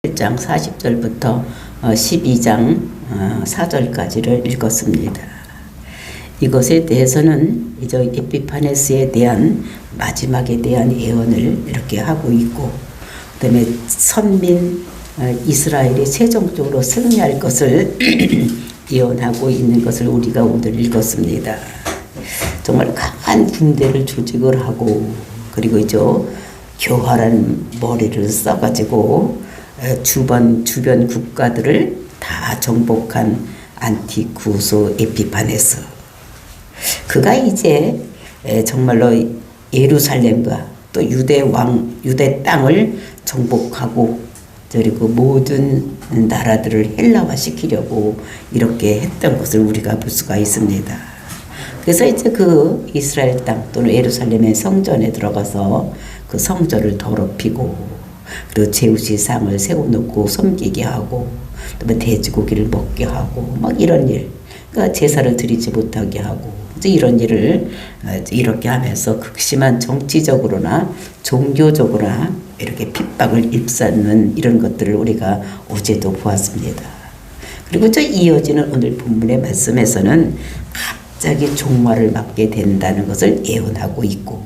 1장 40절부터 12장 4절까지를 읽었습니다. 이것에 대해서는 이제 에피파네스에 대한 마지막에 대한 예언을 이렇게 하고 있고, 그다음에 선민 이스라엘이 최종적으로 승리할 것을 예언하고 있는 것을 우리가 오늘 읽었습니다. 정말 강한 군대를 조직을 하고, 그리고 이제 교활한 머리를 써가지고 주변 국가들을 다 정복한 안티쿠스 에피파네스, 그가 이제 정말로 예루살렘과 또 유대 땅을 정복하고, 그리고 모든 나라들을 헬라화시키려고 이렇게 했던 것을 우리가 볼 수가 있습니다. 그래서 이제 그 이스라엘 땅 또는 예루살렘의 성전에 들어가서 그 성전을 더럽히고, 그리고 제우시 상을 세워놓고 섬기게 하고, 또 돼지고기를 먹게 하고, 막 이런 일, 그러니까 제사를 드리지 못하게 하고, 이제 이런 일을 이렇게 하면서 극심한 정치적으로나 종교적으로나 이렇게 핍박을 입사하는 이런 것들을 우리가 어제도 보았습니다. 그리고 저 이어지는 오늘 본문의 말씀에서는 갑자기 종말을 맞게 된다는 것을 예언하고 있고,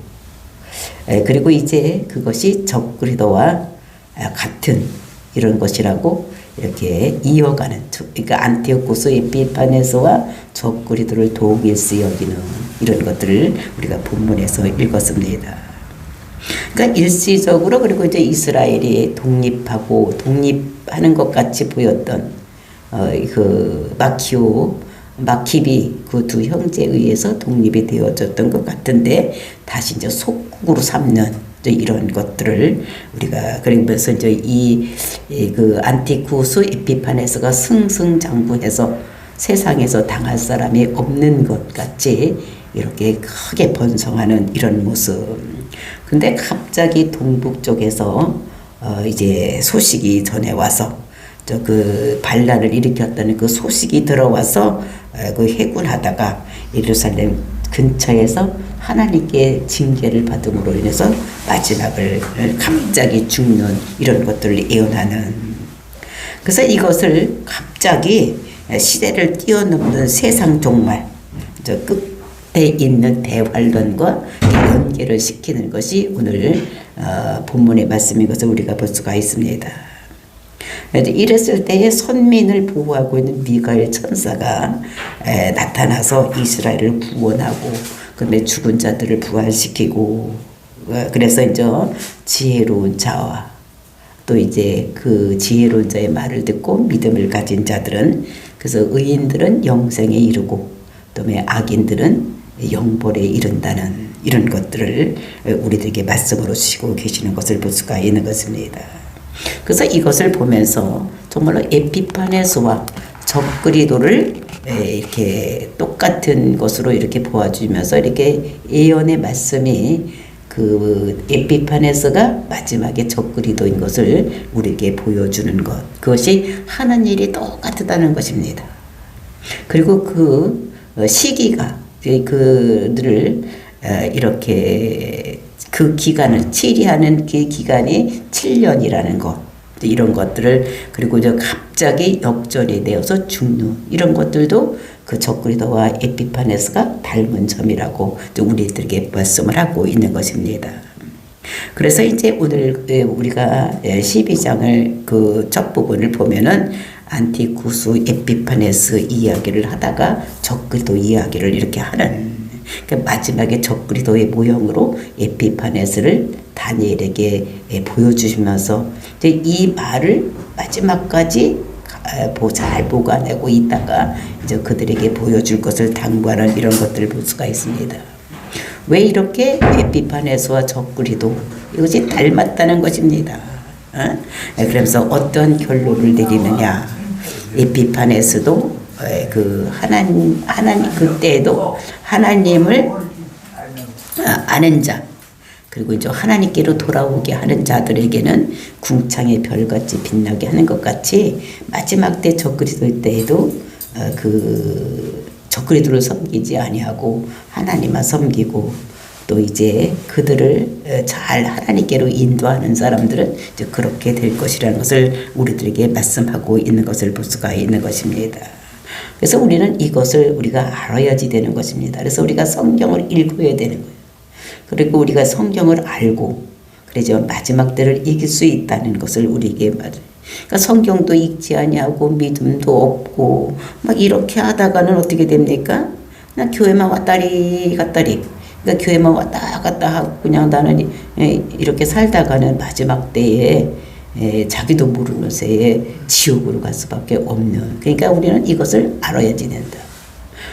그리고 이제 그것이 적그리스도와 같은 이런 것이라고 이렇게 이어가는, 그러니까 안티오코스 에피파네스와 적그리스도를 동일시 여기는 이런 것들을 우리가 본문에서 읽었습니다. 그러니까 일시적으로, 그리고 이제 이스라엘이 독립하는 것 같이 보였던 그 마키비 그 두 형제에 의해서 독립이 되어졌던 것 같은데, 다시 이제 속국으로 삼는 이런 것들을 우리가, 그러면서 이제 그 안티쿠스 에피파네스가 승승장구해서 세상에서 당할 사람이 없는 것 같이 이렇게 크게 번성하는 이런 모습. 근데 갑자기 동북 쪽에서 이제 소식이 전해와서, 그 반란을 일으켰다는 그 소식이 들어와서 그 해군하다가 예루살렘 근처에서 하나님께 징계를 받음으로 인해서 마지막을 갑자기 죽는 이런 것들을 예언하는, 그래서 이것을 갑자기 시대를 뛰어넘는 세상 종말, 저 끝에 있는 대환란과 연계를 시키는 것이 오늘 본문의 말씀인 것을 우리가 볼 수가 있습니다. 이랬을 때에 선민을 보호하고 있는 미가엘 천사가 나타나서 이스라엘을 구원하고, 그다음에 죽은 자들을 부활시키고, 그래서 이제 지혜로운 자와 또 이제 그 지혜로운 자의 말을 듣고 믿음을 가진 자들은, 그래서 의인들은 영생에 이르고, 그다음에 악인들은 영벌에 이른다는 이런 것들을 우리들에게 말씀으로 주시고 계시는 것을 볼 수가 있는 것입니다. 그래서 이것을 보면서 정말로 에피파네스와 적그리스도를 이렇게 똑같은 것으로 이렇게 보아주면서, 이렇게 예언의 말씀이 그 에피파네스가 마지막에 적그리스도인 것을 우리에게 보여주는 것, 그것이 하는 일이 똑같다는 것입니다. 그리고 그 시기가 그들을 이렇게 그 기간을 치리하는 그 기간이 7년이라는 것, 이런 것들을, 그리고 이제 갑자기 역전이 되어서 죽는 이런 것들도 그 적그리스도와 에피파네스가 닮은 점이라고 우리들에게 말씀을 하고 있는 것입니다. 그래서 이제 오늘 우리가 12장을 그 첫 부분을 보면은 안티쿠스 에피파네스 이야기를 하다가 적그리스도 이야기를 이렇게 하는, 그러니까 마지막에 적그리스도의 모형으로 에피파네스를 다니엘에게 보여주시면서 이 말을 마지막까지 잘 보관하고 있다가 이제 그들에게 보여줄 것을 당부하는 이런 것들을 볼 수가 있습니다. 왜 이렇게 에피파네스와 적그리스도 이것이 닮았다는 것입니다. 그러면서 어떤 결론을 내리느냐, 에피파네스도 그 하나님 그때에도 하나님을 아는 자, 그리고 이제 하나님께로 돌아오게 하는 자들에게는 궁창의 별같이 빛나게 하는 것 같이, 마지막 때 적그리스도 때에도 그 적그리스도를 섬기지 아니하고 하나님만 섬기고, 또 이제 그들을 잘 하나님께로 인도하는 사람들은 이제 그렇게 될 것이라는 것을 우리들에게 말씀하고 있는 것을 볼 수가 있는 것입니다. 그래서 우리는 이것을 우리가 알아야지 되는 것입니다. 그래서 우리가 성경을 읽어야 되는 거예요. 그리고 우리가 성경을 알고 그래서 마지막 때를 이길 수 있다는 것을 우리에게 말해요. 그러니까 성경도 읽지 아니하고 믿음도 없고 막 이렇게 하다가는 어떻게 됩니까? 그냥 교회만 왔다리 갔다리. 그러니까 교회만 왔다 갔다 하고 그냥 나는 이렇게 살다가는 마지막 때에 자기도 모르는 새에 지옥으로 갈 수밖에 없는. 그러니까 우리는 이것을 알아야지 된다.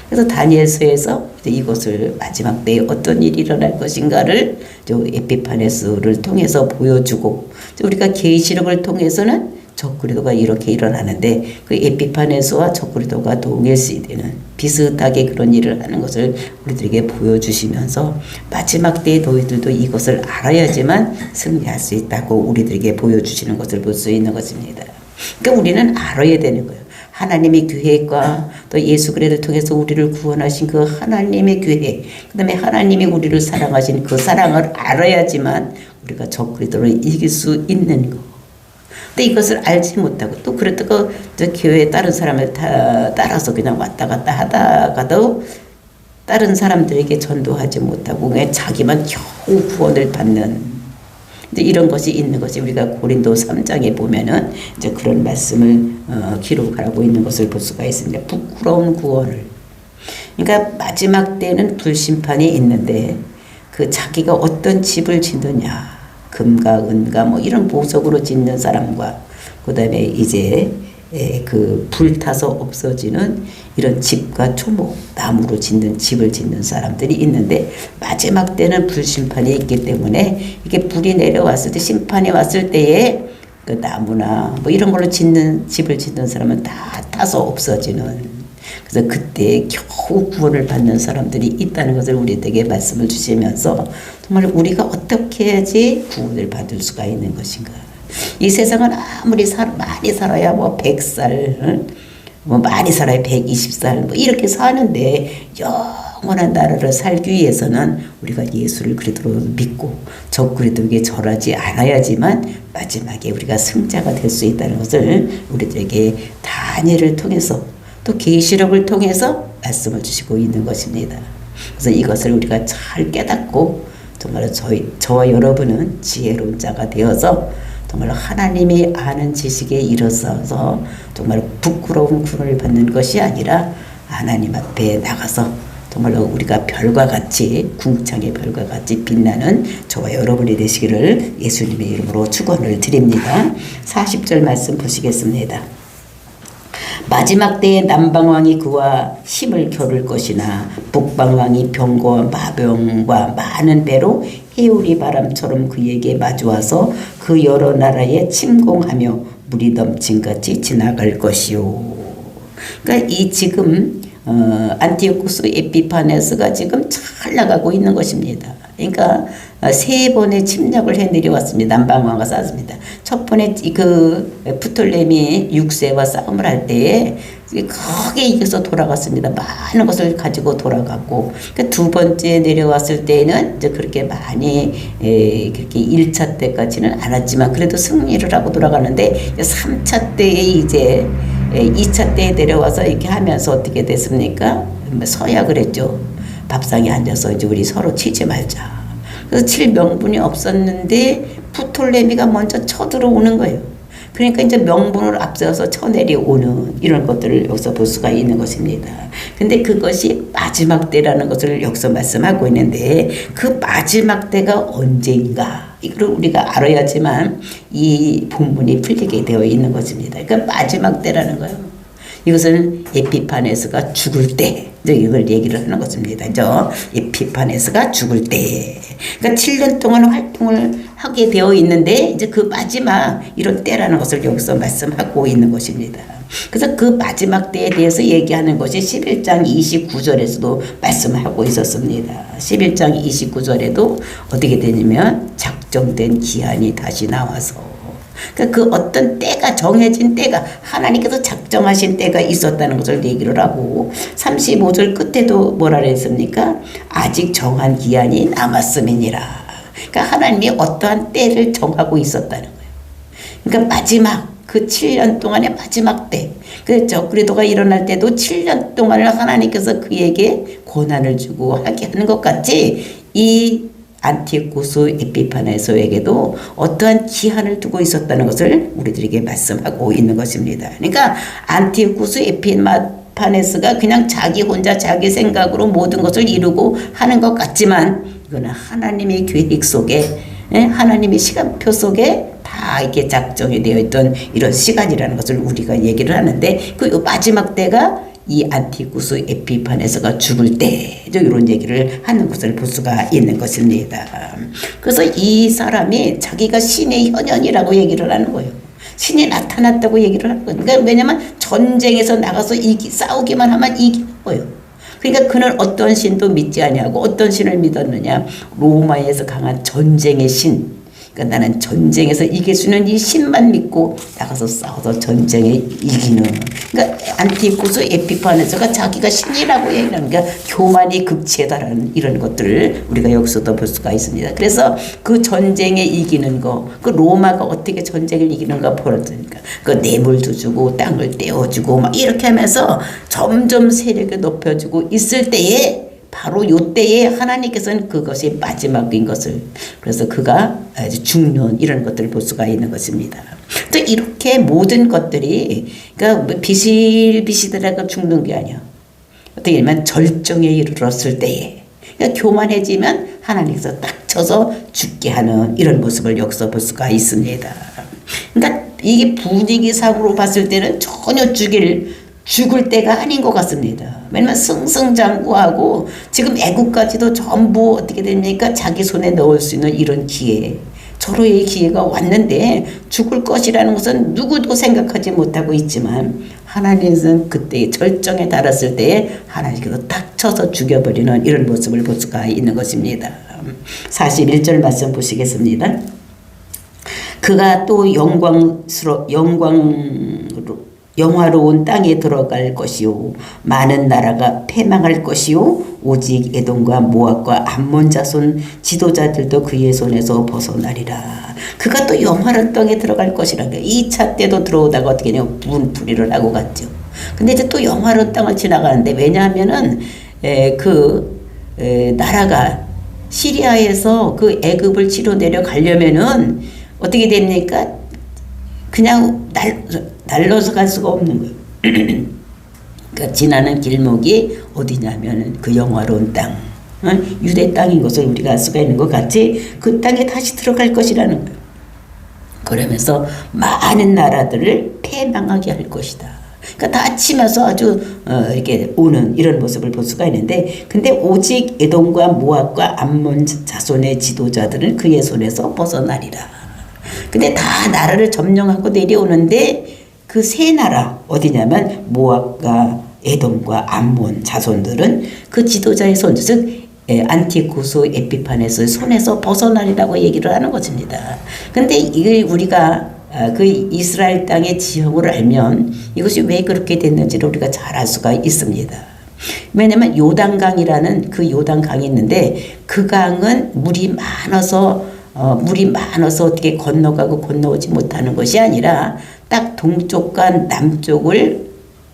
그래서 다니엘서에서 이것을 마지막 때에 어떤 일이 일어날 것인가를 에피파네스를 통해서 보여주고, 우리가 계시록을 통해서는 적그리도가 이렇게 일어나는데 그 에피파네스와 적그리도가 동일시되는 비슷하게 그런 일을 하는 것을 우리들에게 보여주시면서 마지막 때의 너희들도 이것을 알아야지만 승리할 수 있다고 우리들에게 보여주시는 것을 볼 수 있는 것입니다. 그러니까 우리는 알아야 되는 거예요. 하나님의 계획과 또 예수 그리스도를 통해서 우리를 구원하신 그 하나님의 계획, 그 다음에 하나님이 우리를 사랑하신 그 사랑을 알아야지만 우리가 적그리스도를 이길 수 있는 거. 근데 이것을 알지 못하고 또 그렇다고 교회에 다른 사람을 따라서 그냥 왔다 갔다 하다가도 다른 사람들에게 전도하지 못하고 그냥 자기만 겨우 구원을 받는 이런 것이 있는 것이 우리가 고린도 3장에 보면은 이제 그런 말씀을 기록하고 있는 것을 볼 수가 있습니다. 부끄러운 구원을. 그러니까 마지막 때는 불심판이 있는데 그 자기가 어떤 집을 짓느냐, 금과 은과 뭐 이런 보석으로 짓는 사람과 그다음에 이제 그 불타서 없어지는 이런 집과 초목, 나무로 짓는 집을 짓는 사람들이 있는데 마지막 때는 불심판이 있기 때문에 이게 불이 내려왔을 때 심판이 왔을 때에 그 나무나 뭐 이런 걸로 짓는 집을 짓는 사람은 다 타서 없어지는, 그래서 그때 겨우 구원을 받는 사람들이 있다는 것을 우리에게 말씀을 주시면서 정말 우리가 어떻게 해야지 구원을 받을 수가 있는 것인가. 이 세상은 아무리 많이 살아야 뭐 100살, 뭐 많이 살아야 120살, 뭐 이렇게 사는데 영원한 나라를 살기 위해서는 우리가 예수를 그리스도로 믿고 적그리스도에게 절하지 않아야지만 마지막에 우리가 승자가 될 수 있다는 것을 우리들에게 다니엘을 통해서 또 계시록을 통해서 말씀을 주시고 있는 것입니다. 그래서 이것을 우리가 잘 깨닫고 정말 저와 여러분은 지혜로운 자가 되어서 정말 하나님이 아는 지식에 이르러서 정말 부끄러운 구원을 받는 것이 아니라 하나님 앞에 나가서 정말로 우리가 별과 같이 궁창의 별과 같이 빛나는 저와 여러분이 되시기를 예수님의 이름으로 축원을 드립니다. 40절 말씀 보시겠습니다. 마지막 때에 남방왕이 그와 힘을 겨룰 것이나 북방왕이 병과 마병과 많은 배로 해오리 바람처럼 그에게 마주와서 그 여러 나라에 침공하며 물이 넘친같이 지나갈 것이요. 그러니까 이 지금 안티오쿠스 에피파네스가 지금 잘 나가고 있는 것입니다. 그러니까 세 번의 침략을 해 내려왔습니다. 남방왕과 싸웠습니다. 첫 번에 그 프톨레미 6세와 싸움을 할 때에 크게 이겨서 돌아갔습니다. 많은 것을 가지고 돌아갔고, 그 두 번째 내려왔을 때에는 이제 그렇게 많이 그렇게 1차 때까지는 않았지만 그래도 승리를 하고 돌아가는데 3차 때에 이제 2차 때에 내려와서 이렇게 하면서 어떻게 됐습니까? 서약을 했죠. 밥상에 앉아서 이제 우리 서로 치지 말자. 그래서 칠 명분이 없었는데 프톨레미가 먼저 쳐들어오는 거예요. 그러니까 이제 명분을 앞세워서 쳐내려오는 이런 것들을 여기서 볼 수가 있는 것입니다. 근데 그것이 마지막 때라는 것을 여기서 말씀하고 있는데 그 마지막 때가 언제인가 이걸 우리가 알아야지만 이 본문이 풀리게 되어 있는 것입니다. 그러니까 마지막 때라는 거예요. 이것은 에피파네스가 죽을 때 이걸 얘기를 하는 것입니다. 에피파네스가 죽을 때. 그러니까 7년 동안 활동을 하게 되어 있는데 이제 그 마지막 이런 때라는 것을 여기서 말씀하고 있는 것입니다. 그래서 그 마지막 때에 대해서 얘기하는 것이 11장 29절에서도 말씀하고 있었습니다. 11장 29절에도 어떻게 되냐면 작정된 기한이 다시 나와서 그러니까 그 어떤 때가 정해진 때가 하나님께서 작정하신 때가 있었다는 것을 얘기를 하고 35절 끝에도 뭐라 그랬습니까? 아직 정한 기한이 남았음이니라. 그러니까 하나님이 어떠한 때를 정하고 있었다는 거예요. 그러니까 마지막 그 7년 동안의 마지막 때, 그 적그리스도가 일어날 때도 7년 동안을 하나님께서 그에게 고난을 주고 하게 하는 것 같이 이 안티쿠스 에피파네스에게도 어떠한 기한을 두고 있었다는 것을 우리들에게 말씀하고 있는 것입니다. 그러니까 안티쿠스 에피파네스가 그냥 자기 혼자 자기 생각으로 모든 것을 이루고 하는 것 같지만 이거는 하나님의 계획 속에, 하나님의 시간표 속에 다 이렇게 작정이 되어 있던 이런 시간이라는 것을 우리가 얘기를 하는데, 그 마지막 때가 이 안티쿠스 에피파네스가 죽을 때, 이런 얘기를 하는 것을 볼 수가 있는 것입니다. 그래서 이 사람이 자기가 신의 현현이라고 얘기를 하는 거예요. 신이 나타났다고 얘기를 하는 거예요. 그러니까 왜냐면 전쟁에서 나가서 싸우기만 하면 이기는 거예요. 그러니까 그는 어떤 신도 믿지 아니하고 어떤 신을 믿었느냐? 로마에서 강한 전쟁의 신. 그러니까 나는 전쟁에서 이길 수 있는 이 신만 믿고 나가서 싸워서 전쟁에 이기는. 그러니까 안티쿠스 에피파네스가 자기가 신이라고 얘기하는 게 교만이 극치에다라는 이런 것들을 우리가 여기서도 볼 수가 있습니다. 그래서 그 전쟁에 이기는 거, 그 로마가 어떻게 전쟁을 이기는가 보았으니까 그 뇌물도 주고 땅을 떼어주고 막 이렇게 하면서 점점 세력을 높여주고 있을 때에, 바로 요때에 하나님께서는 그것이 마지막인 것을, 그래서 그가 죽는 이런 것들을 볼 수가 있는 것입니다. 또 이렇게 모든 것들이, 그러니까 비실비실하게 죽는 게 아니야. 어떻게 보면 절정에 이르렀을 때에, 그러니까 교만해지면 하나님께서 딱 쳐서 죽게 하는 이런 모습을 여기서 볼 수가 있습니다. 그러니까 이게 분위기상으로 봤을 때는 전혀 죽을 때가 아닌 것 같습니다. 왜냐면 승승장구하고 지금 애국까지도 전부 어떻게 됩니까? 자기 손에 넣을 수 있는 이런 기회, 절호의 기회가 왔는데 죽을 것이라는 것은 누구도 생각하지 못하고 있지만 하나님은 그때 절정에 달았을 때에 하나님께서 딱 쳐서 죽여버리는 이런 모습을 볼 수가 있는 것입니다. 41절 말씀 보시겠습니다. 그가 또 영화로운 땅에 들어갈 것이요, 많은 나라가 패망할 것이요, 오직 에돔과 모압과 암몬 자손 지도자들도 그의 손에서 벗어나리라. 그가 또 영화로운 땅에 들어갈 것이라는 거예요. 2차 때도 들어오다가 어떻게 하냐면 분풀이를 하고 갔죠. 근데 이제 또 영화로운 땅을 지나가는데, 왜냐하면은 나라가 시리아에서 그 애굽을 치러 내려가려면은 어떻게 됩니까? 그냥 날려서 갈 수가 없는 거예요. 그러니까 지나는 길목이 어디냐면 그 영화로운 땅, 유대 땅인 것을 우리가 알 수가 있는 것 같이 그 땅에 다시 들어갈 것이라는 거예요. 그러면서 많은 나라들을 패망하게 할 것이다. 그러니까 다 치면서 아주 이렇게 오는 이런 모습을 볼 수가 있는데, 근데 오직 에돔과 모압과 암몬 자손의 지도자들은 그의 손에서 벗어나리라. 근데 다 나라를 점령하고 내려오는데 그 세 나라 어디냐면 모압과 에돔과 암몬 자손들은 그 지도자의 손, 즉 안티쿠스 에피파네스의 손에서 벗어나리라고 얘기를 하는 것입니다. 근데 이걸 우리가 그 이스라엘 땅의 지형을 알면 이것이 왜 그렇게 됐는지를 우리가 잘 알 수가 있습니다. 왜냐면 요단강이라는 그 요단강이 있는데, 그 강은 물이 많아서 어떻게 건너오지 못하는 것이 아니라 딱 동쪽과 남쪽을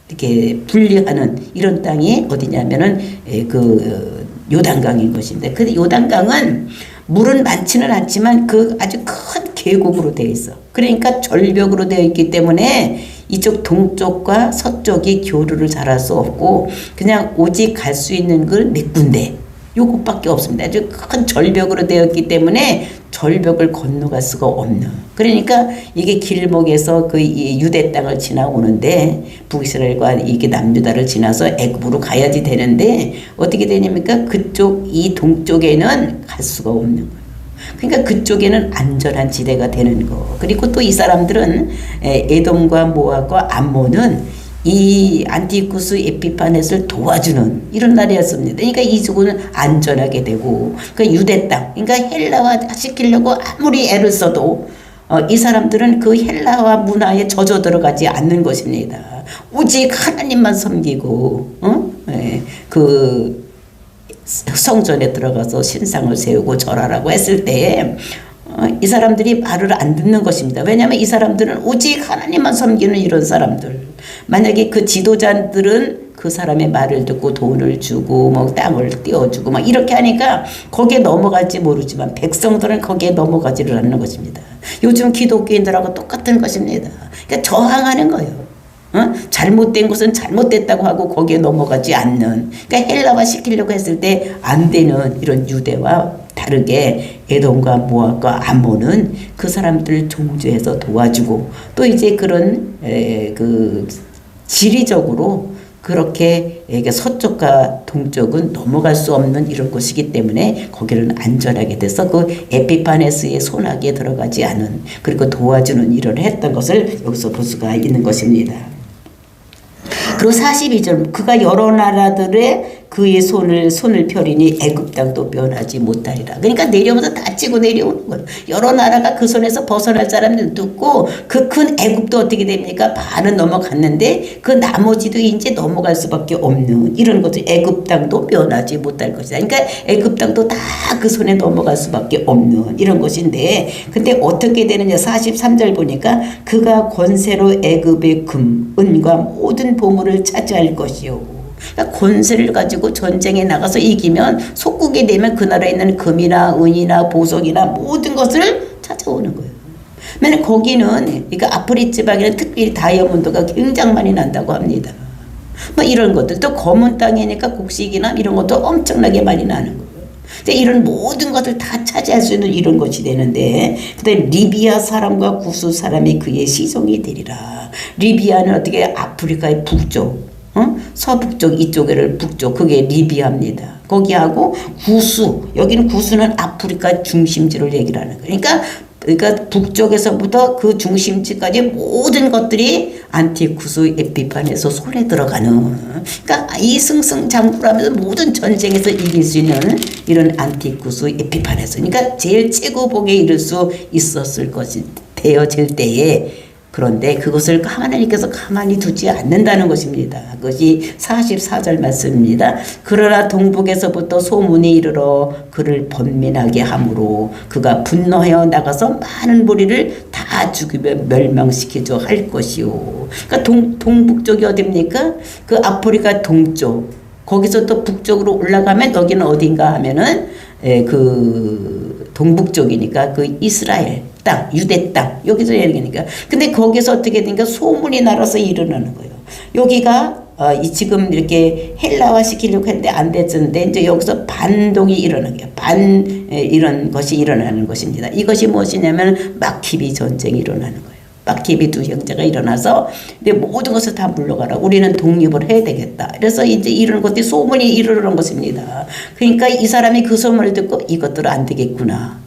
이렇게 분리하는 이런 땅이 어디냐면은 그 요단강인 것인데, 그 요단강은 물은 많지는 않지만 그 아주 큰 계곡으로 되어 있어. 그러니까 절벽으로 되어 있기 때문에 이쪽 동쪽과 서쪽이 교류를 잘할 수 없고 그냥 오직 갈 수 있는 걸 몇 군데, 요것밖에 없습니다. 아주 큰 절벽으로 되었기 때문에 절벽을 건너갈 수가 없는. 그러니까 이게 길목에서 그 유대 땅을 지나오는데, 북이스라엘과 이게 남유다를 지나서 애굽으로 가야지 되는데 어떻게 되냐니까 그쪽 이 동쪽에는 갈 수가 없는 거예요. 그러니까 그쪽에는 안전한 지대가 되는 거. 그리고 또 이 사람들은 에돔과 모압과 암몬은 이 안티쿠스 에피파네스를 도와주는 이런 나라였습니다. 그러니까 이쪽은 안전하게 되고, 그 유대 땅, 그러니까 헬라화 시키려고 아무리 애를 써도 이 사람들은 그 헬라와 문화에 젖어 들어가지 않는 것입니다. 오직 하나님만 섬기고, 그 성전에 들어가서 신상을 세우고 절하라고 했을 때에 이 사람들이 말을 안 듣는 것입니다. 왜냐하면 이 사람들은 오직 하나님만 섬기는 이런 사람들. 만약에 그 지도자들은 그 사람의 말을 듣고 돈을 주고 뭐 땅을 띄워주고 막 이렇게 하니까 거기에 넘어갈지 모르지만 백성들은 거기에 넘어가지를 않는 것입니다. 요즘 기독교인들하고 똑같은 것입니다. 그러니까 저항하는 거예요. 잘못된 것은 잘못됐다고 하고 거기에 넘어가지 않는, 그러니까 헬라화 시키려고 했을 때 안 되는 이런 유대와 다르게 에돔과 모압과 암몬은 그 사람들을 종주해서 도와주고 또 이제 그런 그 지리적으로 그렇게 서쪽과 동쪽은 넘어갈 수 없는 이런 곳이기 때문에 거기는 안전하게 돼서 그 에피파네스의 손아귀에 들어가지 않은, 그리고 도와주는 일을 했던 것을 여기서 볼 수가 있는 것입니다. 그리고 42절, 그가 여러 나라들의 그의 손을 펴리니 애굽 땅도 면하지 못하리라. 그러니까 내려오면서 다 치고 내려오는 거예요. 여러 나라가 그 손에서 벗어날 사람들도 있고 그 큰 애굽도 어떻게 됩니까? 반은 넘어갔는데 그 나머지도 이제 넘어갈 수밖에 없는 이런 것들. 애굽 땅도 면하지 못할 것이다. 그러니까 애굽 땅도 다 그 손에 넘어갈 수밖에 없는 이런 것인데, 근데 어떻게 되느냐? 43절 보니까 그가 권세로 애굽의 금, 은과 모든 보물을 차지할 것이요. 그러니까 권세를 가지고 전쟁에 나가서 이기면 속국이 되면 그 나라에 있는 금이나 은이나 보석이나 모든 것을 찾아오는 거예요. 왜냐면 거기는, 그러니까 아프리 지방에는 특별히 다이아몬드가 굉장히 많이 난다고 합니다. 뭐 이런 것들, 또 검은 땅이니까 곡식이나 이런 것도 엄청나게 많이 나는 거예요. 이런 모든 것을 다 차지할 수 있는 이런 것이 되는데, 그다음에 리비아 사람과 구스 사람이 그의 시종이 되리라. 리비아는 어떻게 아프리카의 북쪽, 서북쪽, 이쪽에를 북쪽, 그게 리비아입니다. 거기하고 구스, 여기는 구스는 아프리카 중심지를 얘기를 하는 거예요. 그러니까 북쪽에서부터 그 중심지까지 모든 것들이 안티쿠스 에피판에서 손에 들어가는, 그러니까 이 승승장구하면서 모든 전쟁에서 이길 수 있는 이런 안티쿠스 에피판에서, 그러니까 제일 최고봉에 이를 수 있었을 것이 되어질 때에, 그런데 그것을 하나님께서 가만히 두지 않는다는 것입니다. 그것이 44절 말씀입니다. 그러나 동북에서부터 소문이 이르러 그를 번민하게 함으로 그가 분노하여 나가서 많은 무리를 다 죽이며 멸망시키려 할 것이요. 그러니까 동북쪽이 어디입니까? 그 아프리카 동쪽. 거기서 또 북쪽으로 올라가면 여기는 어딘가 하면은 그 동북쪽이니까 그 이스라엘 땅, 유대 땅, 여기서 얘기하니까. 근데 거기서 어떻게 되니까 소문이 날아서 일어나는 거예요. 여기가 지금 이렇게 헬라화 시키려고 했는데 안 됐었는데 이제 여기서 반동이 일어나는 거예요. 이런 것이 일어나는 것입니다. 이것이 무엇이냐면 마키비 전쟁이 일어나는 거예요. 마키비 두 형제가 일어나서 근데 모든 것을 다 물러가라. 우리는 독립을 해야 되겠다. 그래서 이제 이런 것들이 소문이 일어나는 것입니다. 그러니까 이 사람이 그 소문을 듣고 이것들은 안 되겠구나.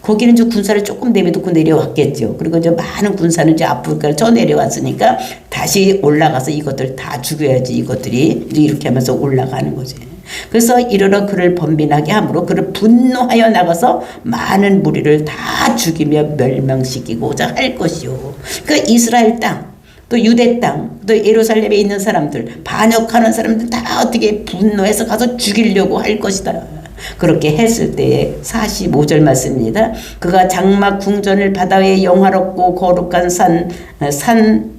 거기는 이제 군사를 조금 내비두고 내려왔겠죠. 그리고 이제 많은 군사는 이제 아프리카를 저 내려왔으니까 다시 올라가서 이것들 다 죽여야지. 이것들이 이렇게 하면서 올라가는 거지. 그래서 이르러 그를 번민하게 함으로 그를 분노하여 나가서 많은 무리를 다 죽이며 멸망시키고자 할 것이요. 그 이스라엘 땅, 또 유대 땅, 또 예루살렘에 있는 사람들, 반역하는 사람들 다 어떻게 분노해서 가서 죽이려고 할 것이다. 그렇게 했을 때에 45절 말씀입니다. 그가 장막 궁전을 바다의 영화롭고 거룩한 산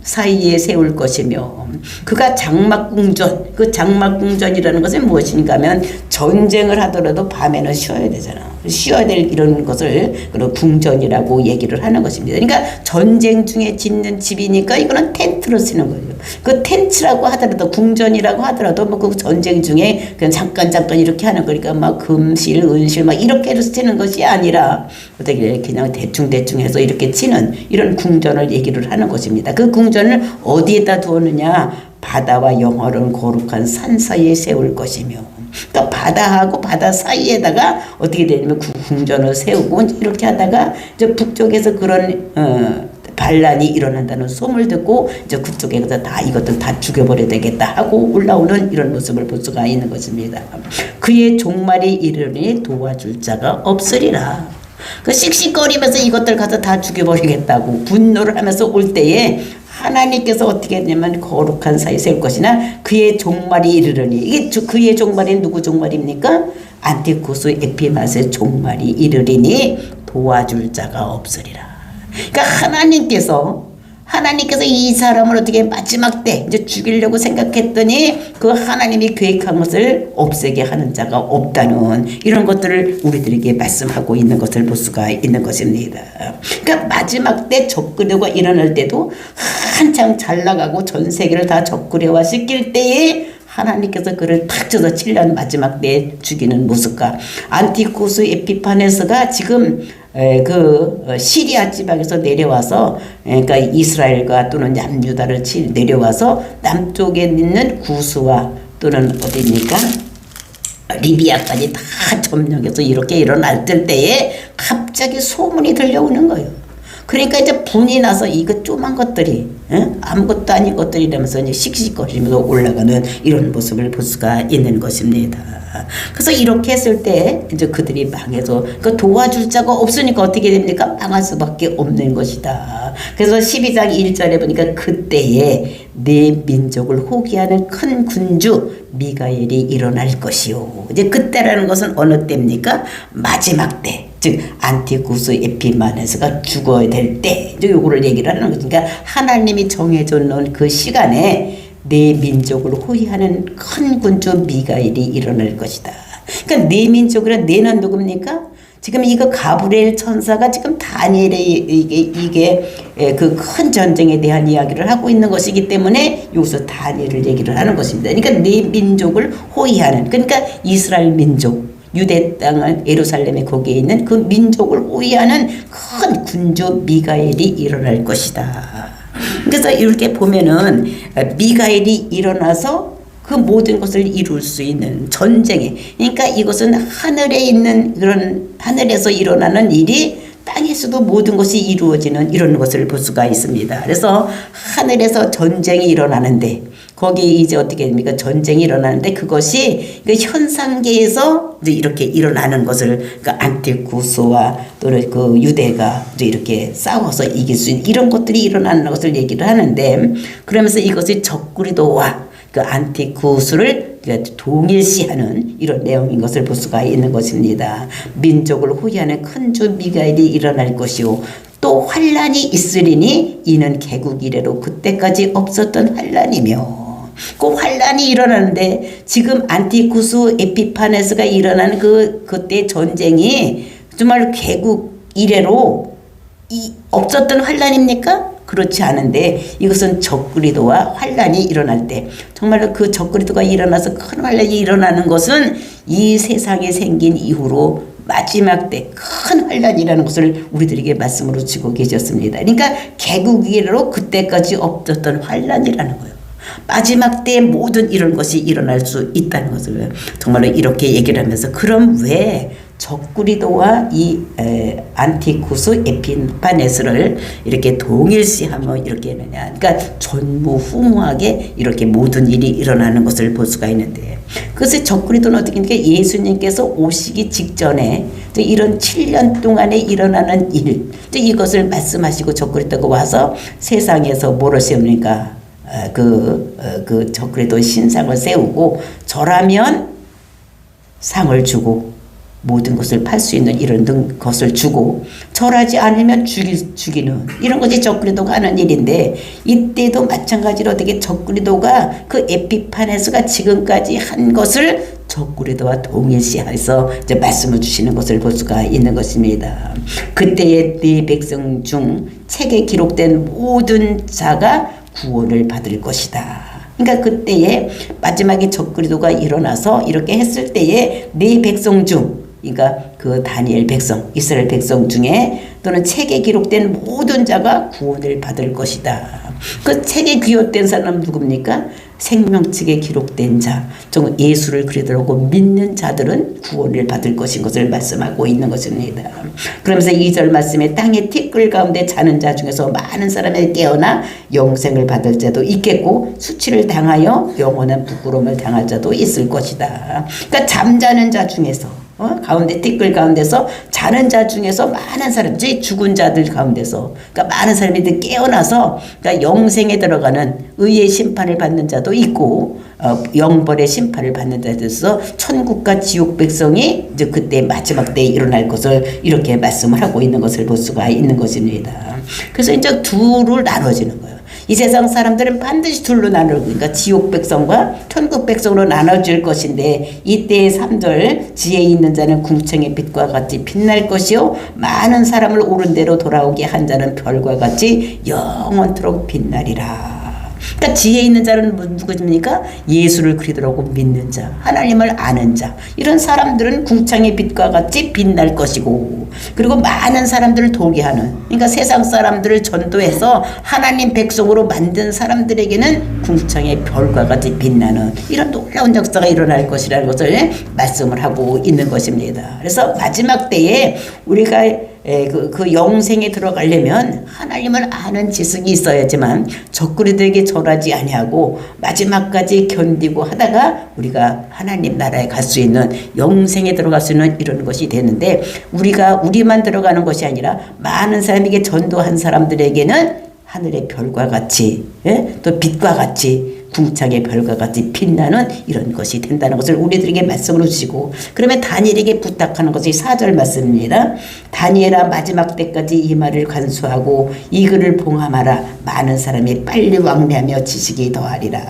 사이에 세울 것이며, 그가 장막 궁전, 그 장막 궁전이라는 것은 무엇인가 하면 전쟁을 하더라도 밤에는 쉬어야 되잖아. 쉬어야 될 이런 것을 그런 궁전이라고 얘기를 하는 것입니다. 그러니까 전쟁 중에 짓는 집이니까 이거는 텐트로 쓰는 거예요. 그 텐트라고 하더라도, 궁전이라고 하더라도 뭐 그 전쟁 중에 그냥 잠깐 이렇게 하는 거니까 막 금실, 은실 막 이렇게 해서 치는 것이 아니라 어떻게 그냥 대충 해서 이렇게 치는 이런 궁전을 얘기를 하는 것입니다. 그 궁전을 어디에다 두었느냐? 바다와 영화로운 거룩한 산 사이에 세울 것이며, 그러니까 바다하고 바다 사이에다가 어떻게 되냐면 궁전을 세우고 이렇게 하다가 이제 북쪽에서 그런 반란이 일어난다는 소문을 듣고 이제 그쪽에서 다 이것들 다 죽여버려야 되겠다 하고 올라오는 이런 모습을 볼 수가 있는 것입니다. 그의 종말이 이르니 도와줄 자가 없으리라. 그 씩씩거리면서 이것들 가서 다 죽여버리겠다고 분노를 하면서 올 때에 하나님께서 어떻게 했냐면 거룩한 사이 세울 것이나 그의 종말이 이르르니, 이게 그의 종말이 누구 종말입니까? 안티쿠스 에피맛의 종말이 이르리니 도와줄 자가 없으리라. 그러니까 하나님께서 이 사람을 어떻게 마지막 때 이제 죽이려고 생각했더니 그 하나님이 계획한 것을 없애게 하는 자가 없다는 이런 것들을 우리들에게 말씀하고 있는 것을 볼 수가 있는 것입니다. 그러니까 마지막 때 적그려가 일어날 때도 한창 잘 나가고 전 세계를 다 적그려화 시킬 때에 하나님께서 그를 탁 쳐서 7년 마지막 때에 죽이는 모습과 안티쿠스 에피파네스가 지금 시리아 지방에서 내려와서, 그러니까 이스라엘과 또는 남유다를 내려와서 남쪽에 있는 구스와 또는 어디입니까? 리비아까지 다 점령해서 이렇게 일어날 때에 갑자기 소문이 들려오는 거예요. 그러니까 이제 분이 나서 이거 조그만 것들이 아무것도 아닌 것들이라면서 이제 씩씩거리면서 올라가는 이런 모습을 볼 수가 있는 것입니다. 그래서 이렇게 했을 때 이제 그들이 망해서 그 도와줄 자가 없으니까 어떻게 됩니까? 망할 수밖에 없는 것이다. 그래서 12장 1절에 보니까 그때에 내 민족을 호기하는 큰 군주 미가엘이 일어날 것이요. 이제 그때라는 것은 어느 때입니까? 마지막 때. 즉 안티쿠스 에피마네스가 죽어야 될 때, 이제 요거를 얘기를 하는 거죠. 그러니까 하나님이 정해져 놓은 그 시간에 내 민족을 호위하는 큰 군주 미가엘이 일어날 것이다. 그러니까 내 민족이란 내는 누굽니까? 지금 이거 가브리엘 천사가 지금 다니엘의 이게 그 큰 전쟁에 대한 이야기를 하고 있는 것이기 때문에 여기서 다니엘을 얘기를 하는 것입니다. 그러니까 내 민족을 호위하는, 그러니까 이스라엘 민족, 유대 땅을 예루살렘에 거기에 있는 그 민족을 호위하는 큰 군주 미가엘이 일어날 것이다. 그래서 이렇게 보면은 미가엘이 일어나서 그 모든 것을 이룰 수 있는 전쟁에, 그러니까 이것은 하늘에 있는 그런 하늘에서 일어나는 일이 땅에서도 모든 것이 이루어지는 이런 것을 볼 수가 있습니다. 그래서 하늘에서 전쟁이 일어나는데 거기 이제 어떻게 됩니까? 전쟁이 일어나는데 그것이 그 현상계에서 이제 이렇게 일어나는 것을 그 안티쿠스와 또는 그 유대가 이제 이렇게 싸워서 이길 수 있는 이런 것들이 일어나는 것을 얘기를 하는데, 그러면서 이것이 적그리도와 그 안티쿠스를 동일시하는 이런 내용인 것을 볼 수가 있는 것입니다. 민족을 호위하는 큰 주 미가엘이 일어날 것이요 또 환란이 있으리니 이는 개국 이래로 그때까지 없었던 환란이며, 그 환란이 일어나는데 지금 안티쿠스 에피파네스가 일어나는 그때 전쟁이 정말 개국 이래로 없었던 환란입니까? 그렇지 않은데 이것은 적그리도와 환란이 일어날 때, 정말로 그 적그리도가 일어나서 큰 환란이 일어나는 것은 이 세상에 생긴 이후로 마지막 때 큰 환란이라는 것을 우리들에게 말씀으로 주고 계셨습니다. 그러니까 개국이로 그때까지 없었던 환란이라는 거예요. 마지막 때 모든 이런 것이 일어날 수 있다는 것을 정말로 이렇게 얘기를 하면서, 그럼 왜 적그리도와 이 안티쿠스 에피파네스를 이렇게 동일시하며 이렇게 했느냐. 그러니까 전무후무하게 이렇게 모든 일이 일어나는 것을 볼 수가 있는데, 그래서 적그리도는 어떻게 합니까? 예수님께서 오시기 직전에 이런 7년 동안에 일어나는 일, 이것을 말씀하시고 적그리도가 와서 세상에서 뭐를 세웁니까? 그 적그리도 신상을 세우고 절하면 상을 주고 모든 것을 팔 수 있는 이런 것을 주고 절하지 않으면 죽이는 이런 것이 적그리도가 하는 일인데, 이때도 마찬가지로 어떻게 적그리도가 그 에피파네스가 지금까지 한 것을 적그리도와 동일시해서 이제 말씀을 주시는 것을 볼 수가 있는 것입니다. 그때의 네 백성 중 책에 기록된 모든 자가 구원을 받을 것이다. 그러니까 그때에 마지막에 적그리도가 일어나서 이렇게 했을 때에 네 백성 중, 그러니까 그 다니엘 백성, 이스라엘 백성 중에 또는 책에 기록된 모든 자가 구원을 받을 것이다. 그 책에 기록된 사람은 누굽니까? 생명책에 기록된 자, 정 예수를 그리스도라고 믿는 자들은 구원을 받을 것인 것을 말씀하고 있는 것입니다. 그러면서 2절 말씀에 땅의 티끌 가운데 자는 자 중에서 많은 사람이 깨어나 영생을 받을 자도 있겠고 수치를 당하여 영원한 부끄러움을 당할 자도 있을 것이다. 그러니까 잠자는 자 중에서 가운데 띠끌 가운데서 자는 자 중에서 많은 사람들이 죽은 자들 가운데서 그러니까 많은 사람들이 깨어나서 그러니까 영생에 들어가는 의의 심판을 받는 자도 있고 영벌의 심판을 받는 자도 있어 천국과 지옥 백성이 이제 그때 마지막 때에 일어날 것을 이렇게 말씀을 하고 있는 것을 볼 수가 있는 것입니다. 그래서 이제 둘로 나눠지는 거예요. 이 세상 사람들은 반드시 둘로 그러니까 지옥 백성과 천국 백성으로 나눠질 것인데 이때의 3절 지혜 있는 자는 궁창의 빛과 같이 빛날 것이요 많은 사람을 옳은 대로 돌아오게 한 자는 별과 같이 영원토록 빛나리라. 그러니까 지혜 있는 자는 누구입니까? 예수를 그리스도라고 믿는 자, 하나님을 아는 자. 이런 사람들은 궁창의 빛과 같이 빛날 것이고 그리고 많은 사람들을 도게 하는 그러니까 세상 사람들을 전도해서 하나님 백성으로 만든 사람들에게는 궁창의 별과 같이 빛나는 이런 놀라운 역사가 일어날 것이라는 것을 말씀을 하고 있는 것입니다. 그래서 마지막 때에 우리가 그 영생에 들어가려면 하나님을 아는 지식이 있어야지만 적그리들에게 절하지 아니하고 마지막까지 견디고 하다가 우리가 하나님 나라에 갈 수 있는 영생에 들어갈 수 있는 이런 것이 되는데 우리만 들어가는 것이 아니라 많은 사람에게 전도한 사람들에게는 하늘의 별과 같이 또 빛과 같이 궁창의 별과 같이 빛나는 이런 것이 된다는 것을 우리들에게 말씀으로 주시고 그러면 다니엘에게 부탁하는 것이 4절 말씀입니다. 다니엘아 마지막 때까지 이 말을 간수하고 이 글을 봉함하라. 많은 사람이 빨리 왕래하며 지식이 더하리라.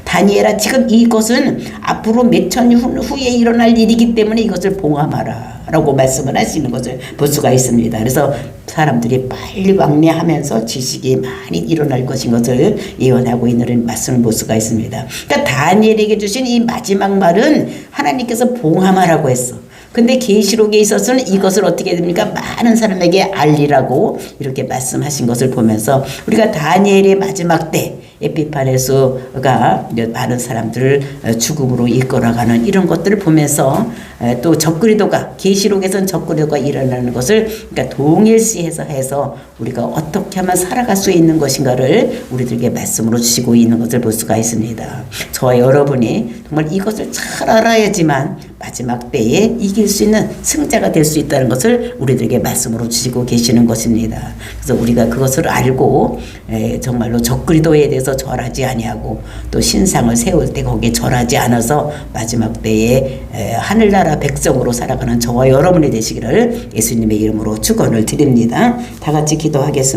다니엘아 지금 이것은 앞으로 몇천 년 후에 일어날 일이기 때문에 이것을 봉함하라 라고 말씀을 하시는 것을 볼 수가 있습니다. 그래서 사람들이 빨리 왕래하면서 지식이 많이 일어날 것인 것을 예언하고 있는 말씀을 볼 수가 있습니다. 그러니까 다니엘에게 주신 이 마지막 말은 하나님께서 봉함하라고 했어. 근데 계시록에 있어서는 이것을 어떻게 됩니까? 많은 사람에게 알리라고 이렇게 말씀하신 것을 보면서 우리가 다니엘의 마지막 때 에피파네스가 많은 사람들을 죽음으로 이끌어가는 이런 것들을 보면서 또 적그리도가 계시록에서는 적그리도가 일어나는 것을 그러니까 동일시해서 해서 우리가 어떻게 하면 살아갈 수 있는 것인가를 우리들에게 말씀으로 주시고 있는 것을 볼 수가 있습니다. 저와 여러분이 정말 이것을 잘 알아야지만 마지막 때에 이길 수 있는 승자가 될 수 있다는 것을 우리들에게 말씀으로 주시고 계시는 것입니다. 그래서 우리가 그것을 알고 정말로 적그리도에 대해서 절하지 아니하고 또 신상을 세울 때 거기에 절하지 않아서 마지막 때에 하늘나라 백성으로 살아가는 저와 여러분이 되시기를 예수님의 이름으로 축원을 드립니다. 다 같이 기도하겠습니다.